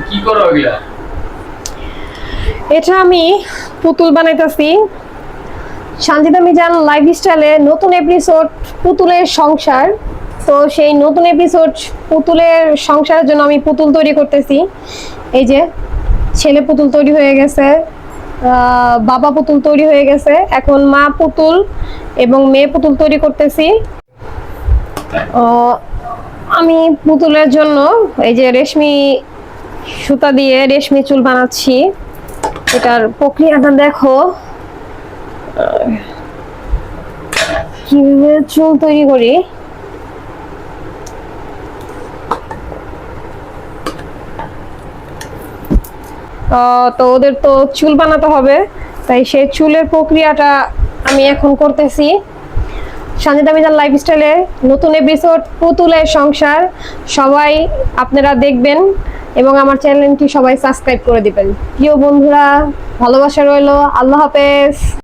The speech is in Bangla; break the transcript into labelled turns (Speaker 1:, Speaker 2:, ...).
Speaker 1: কি করো এগুলা?
Speaker 2: এটা আমি পুতুল বানাইতেছি। সানজিদা মিজান লাইফস্টাইলে নতুন এপিসোড পুতুলের সংসার। তো সেই নতুন এপিসোড পুতুলের সংসারের জন্য আমি পুতুল তৈরি করতেছি। এই যে ছেলে পুতুল তৈরি হয়ে গেছে, বাবা পুতুল তৈরি হয়ে গেছে, এখন মা পুতুল এবং মেয়ে পুতুল তৈরি করতেছি। আমি পুতুলের জন্য এই যে রেশমি সুতা দিয়ে রেশমি চুল বানাচ্ছি। এটার প্রক্রিয়াটা দেখো, কিভাবে চুল তৈরি করি। তো ওদের তো চুল বানাতে হবে, তাই সেই চুলের প্রক্রিয়াটা আমি এখন করতেছি। সানজিদা মিজান লাইফস্টাইলে নতুন এপিসোড পুতুলের সংসার সবাই আপনারা দেখবেন এবং আমার চ্যানেলটি সবাই সাবস্ক্রাইব করে দিবেন। প্রিয় বন্ধুরা, ভালোবাসা রইলো। আল্লাহ হাফেজ।